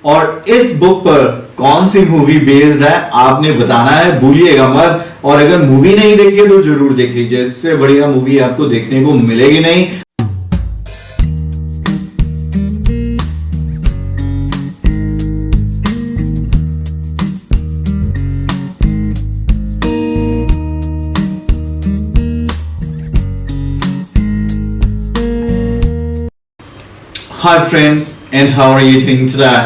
और इस बुक पर कौन सी मूवी बेस्ड है आपने बताना है, भूलिएगा मत। और अगर मूवी नहीं देखी है तो जरूर देख लीजिए, इससे बढ़िया मूवी आपको देखने को मिलेगी नहीं। Hi friends, and how are you doing today?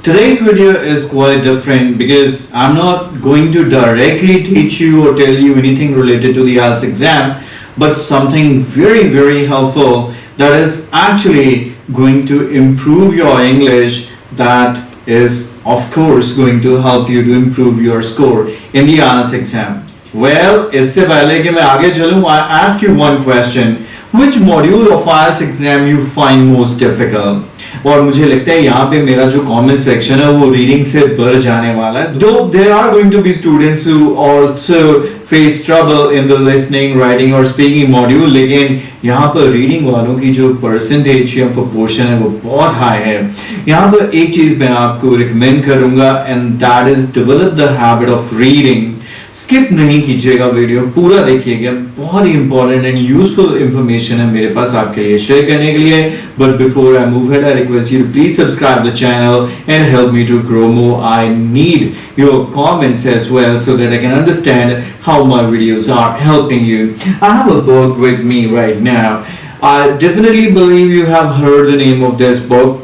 Today's video is quite different because I'm not going to directly teach you or tell you anything related to the IELTS exam, but something very helpful that is actually going to improve your English, that is of course going to help you to improve your score in the IELTS exam. Well, इससे पहले कि मैं आगे चलूं, I ask you one question. Which module of IELTS exam you find most difficult? और मुझे लगता है यहाँ पे मेरा जो कमेंट सेक्शन है वो रीडिंग से भर जाने वाला है। Though there are going to be students who also face trouble in the listening, writing और speaking module, लेकिन यहाँ पर रीडिंग वालों की जो परसेंटेज या प्रोपोर्शन है वो बहुत हाई है। यहाँ पर एक चीज मैं आपको रिकमेंड करूंगा, and that is develop the habit of reading. स्किप नहीं कीजिएगा, वीडियो पूरा देखिएगा, बहुत ही इंपॉर्टेंट एंड यूजफुल इंफॉर्मेशन है मेरे पास आपके लिए शेयर करने के लिए। But before I move ahead, I request you to please subscribe the channel and help me to grow more. I need your comments as well so that I can understand how my videos are helping you. I have a book with me right now. I definitely believe you have heard the name of this book.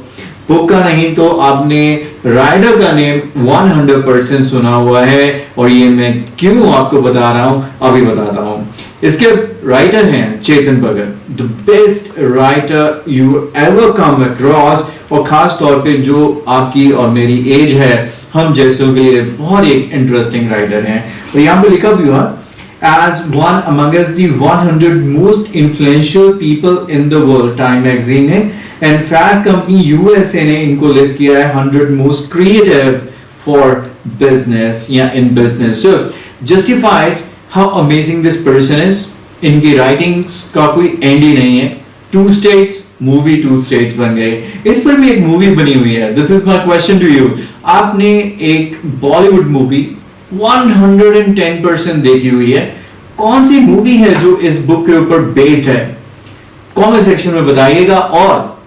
Book का नहीं तो आपने rider का name 100% सुना हुआ है, और ये मैं क्यों आपको बता रहा हूं अभी बताता हूं। इसके राइटर हैं Chetan Bhagat, the best writer you ever come across, और खास तौर पे जो आपकी और मेरी एज है, हम जैसों के लिए बहुत एक इंटरेस्टिंग राइटर हैं। और यहाँ पे लिखा भी हुआ as one among us the 100 most influential people in the world, time magazine ने एंड फास्ट कंपनी यूएसए ने इनको लिस्ट किया है 100 मोस्ट क्रिएटिव फॉर बिजनेस या in business. So justifies how amazing this person is. इनकी writings का कोई and he नहीं है। 2 states मूवी 2 states बन गए, इस पर भी एक मूवी बनी हुई है। This is my question to you. आपने एक बॉलीवुड मूवी 110% देखी हुई है, कौन सी मूवी है जो इस बुक के ऊपर बेस्ड है? कमेंट सेक्शन में बताइएगा। और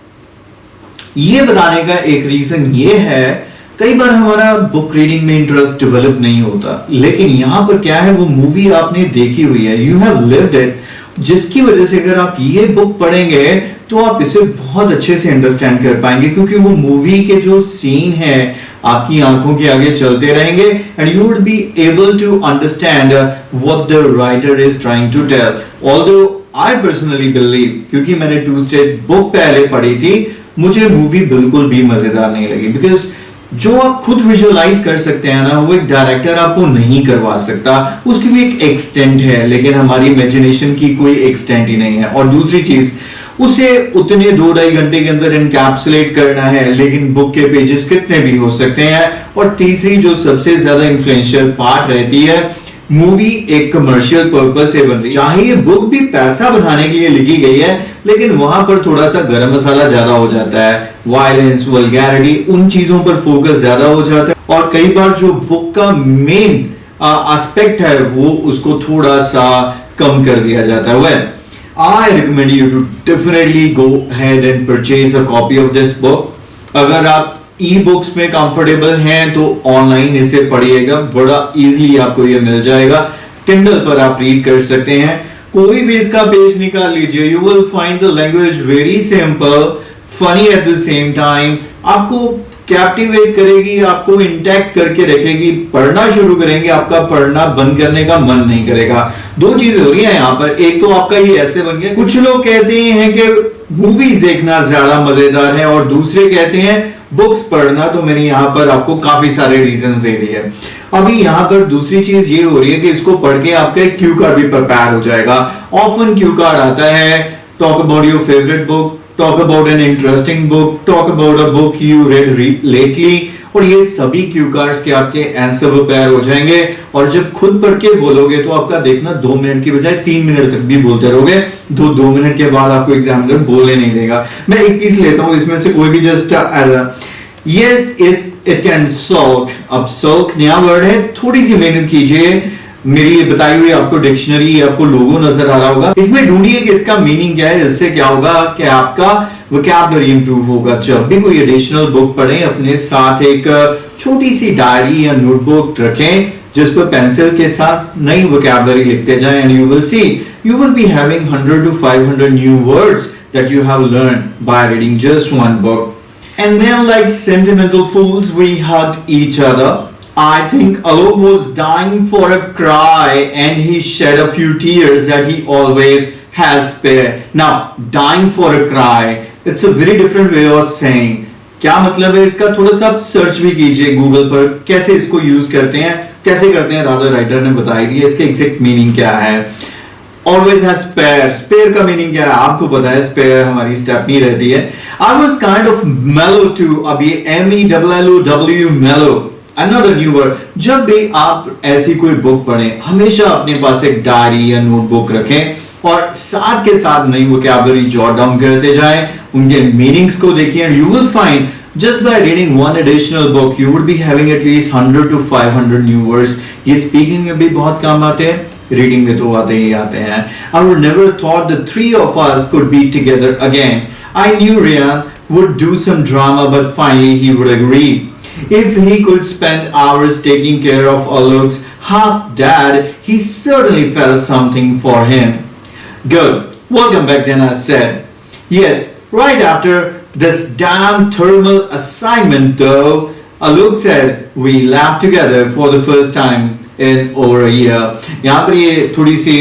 ये बताने का एक रीजन ये है, कई बार हमारा बुक रीडिंग में इंटरेस्ट डेवलप नहीं होता, लेकिन यहां पर क्या है, वो मूवी आपने देखी हुई है, यू हैव लिव्ड इट, जिसकी वजह से अगर आप ये बुक पढ़ेंगे तो आप इसे बहुत अच्छे से अंडरस्टैंड कर पाएंगे, क्योंकि वो मूवी के जो सीन है आपकी आंखों के आगे चलते रहेंगे and you would be able to understand what the writer is trying to tell. Although I personally believe, क्योंकि मैंने 2 स्टेट बुक पहले पढ़ी थी, मुझे मूवी बिल्कुल भी मजेदार नहीं लगी, बिकॉज जो आप खुद विजुअलाइज कर सकते हैं ना, वो एक डायरेक्टर आपको नहीं करवा सकता। उसकी भी एक एक्सटेंट है, लेकिन हमारी इमेजिनेशन की कोई एक्सटेंट ही नहीं है। और दूसरी चीज, उसे उतने 2-2.5 घंटे के अंदर एनकैप्सुलेट करना है, लेकिन बुक के पेजेस कितने भी हो सकते हैं। और तीसरी जो सबसे ज्यादा इन्फ्लुएंशियल पार्ट रहती है, मूवी एक कमर्शियल पर्पस से बन रही है। चाहे ये बुक भी पैसा बनाने के लिए लिखी गई है, लेकिन वहां पर थोड़ा सा गरम मसाला ज्यादा हो जाता है, वायलेंस, वल्गैरिटी, उन चीजों पर फोकस ज्यादा हो जाता है। और कई बार जो बुक का मेन एस्पेक्ट है वो उसको थोड़ा सा कम कर दिया जाता है। Well, I recommend you to definitely go ahead and purchase a copy of this book. अगर आप ई-बुक्स में कंफर्टेबल हैं तो ऑनलाइन इसे पढ़िएगा, बड़ा इजीली आपको ये मिल जाएगा। किंडल पर आप रीड कर सकते हैं, कोई भी इसका पेज निकाल लीजिए, you will find the language very simple, funny at the same time, आपको कैप्टिवेट करेगी, आपको इंटैक्ट करके रखेगी। पढ़ना शुरू करेंगे, आपका पढ़ना बंद करने का मन नहीं करेगा। 2 चीजें हो रही हैं यहाँ पर, एक तो आपका ये ऐसे बन गया, कुछ लोग कहते हैं कि मूवीज देखना ज्यादा मजेदार है, और दूसरे कहते हैं बुक्स पढ़ना। तो मैंने यहाँ पर आपको काफी सारे रीजन दे दिए। अभी यहाँ पर दूसरी चीज ये हो रही है कि इसको पढ़ के आपका एक क्यू कार्ड भी प्रिपेयर हो जाएगा। ऑफन क्यू कार्ड आता है, talk about your favourite book, talk about an interesting book, talk about a book you read lately, और ये सभी क्यू कार्ड्स के आपके आंसर प्रिपेयर हो जाएंगे। और जब खुद पढ़ के बोलोगे तो आपका देखना 2 मिनट की बजाय 3 मिनट तक भी बोलते रहोगे, तो 2 मिनट के बाद आपको एग्जामिनर बोलने नहीं देगा। मैं एक पीस लेता हूँ, इसमें से कोई भी just Yes, it can sulk. अब sulk नया वर्ड है, थोड़ी सी मेहनत कीजिए। मेरी ये बताई हुई आपको डिक्शनरी, आपको लोगो नजर आ रहा होगा, इसमें ढूंढिए कि इसका मीनिंग क्या है। इससे क्या होगा कि आपका वोकैबुलरी इंप्रूव होगा। जब भी कोई एडिशनल बुक पढ़ें, अपने साथ एक छोटी सी डायरी या नोटबुक रखें जिस पर पेंसिल के साथ नई वोकैबुलरी लिखते जाएं, and you will see you will be having 100 to 500 new words that you have learned by reading just one book. And then, like sentimental fools, we hugged each other. I think Alok was dying for a cry and he shed a few tears that he always has spare. Now, dying for a cry, it's a very different way of saying. क्या मतलब है इसका? थोड़ा सा search भी कीजिए Google पर, कैसे इसको यूज करते हैं, कैसे करते हैं, रादर राइटर ने बताई दी है। इसके एग्जैक्ट मीनिंग क्या है? Always has spare. Spare का मीनिंग क्या है? आपको पता है, spare हमारी स्टेपनी रहती है। I was kind of mellow too. अब ये MELLOW mellow, another new word. जब भी आप ऐसी कोई बुक पढ़ें, हमेशा अपने पास एक डायरी या नोटबुक रखें और साथ के साथ नई वोकैबुलरी जॉट डाउन करते जाएं, उनके मीनिंग्स को देखिए, and you will find just by reading one additional book you would be having at least 100 to 500 new words. ये स्पीकिंग में भी बहुत काम आते हैं, रीडिंग में तो आते ही आते हैं। I would never thought the three of us could be together again. I knew Ryan would do some drama, but finally he would agree. If he could spend hours taking care of Alok's half dad, he certainly felt something for him. Good. Welcome back then, I said. Yes, right after this damn thermal assignment though, Alok said we laughed together for the first time in over a year. यहाँ पर ये थोड़ी सी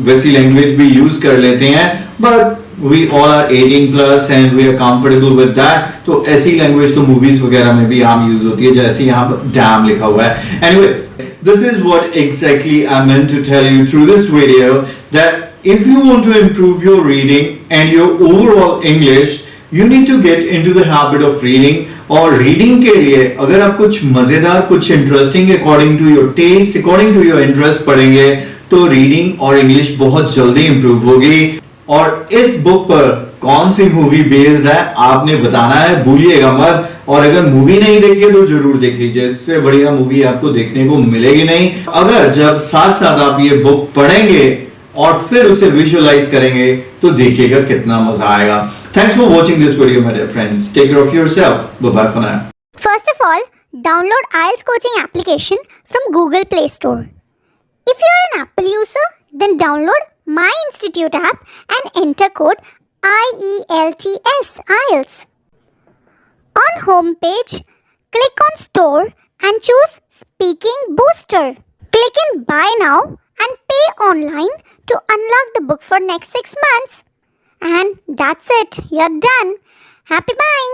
वैसी language भी use कर लेते हैं, but we all are 18 plus and we are comfortable with that. तो ऐसी लैंग्वेज तो मूवीज वगैरह में भी आम यूज होती है, जैसे यहाँ पर डैम लिखा हुआ है। Anyway, this is what exactly I meant to tell you through this video, that if you want to improve your reading and your overall English, you need to get into the habit of reading. और reading के लिए अगर आप कुछ मजेदार, कुछ interesting according to your taste, according to your interest पढ़ेंगे, तो रीडिंग और इंग्लिश बहुत जल्दी इंप्रूव होगी। और इस बुक पर कौन सी मूवी बेस्ड है आपने बताना है, भूलिएगा मत। और अगर मूवी नहीं देखी है तो जरूर देख लीजिए, इससे बढ़िया मूवी आपको देखने को मिलेगी नहीं। अगर जब साथ साथ आप ये बुक पढ़ेंगे और फिर उसे विजुअलाइज करेंगे तो देखिएगा कितना मजा आएगा। Thanks for watching this video, my dear friends. Take care of yourself. Bye-bye for now. First of all, download IELTS coaching application from Google Play Store. If you are an Apple user, then download My Institute app and enter code IELTS IELTS. On home page, click on Store and choose Speaking Booster. Click in Buy Now and pay online to unlock the book for next 6 months. And that's it. You're done. Happy buying.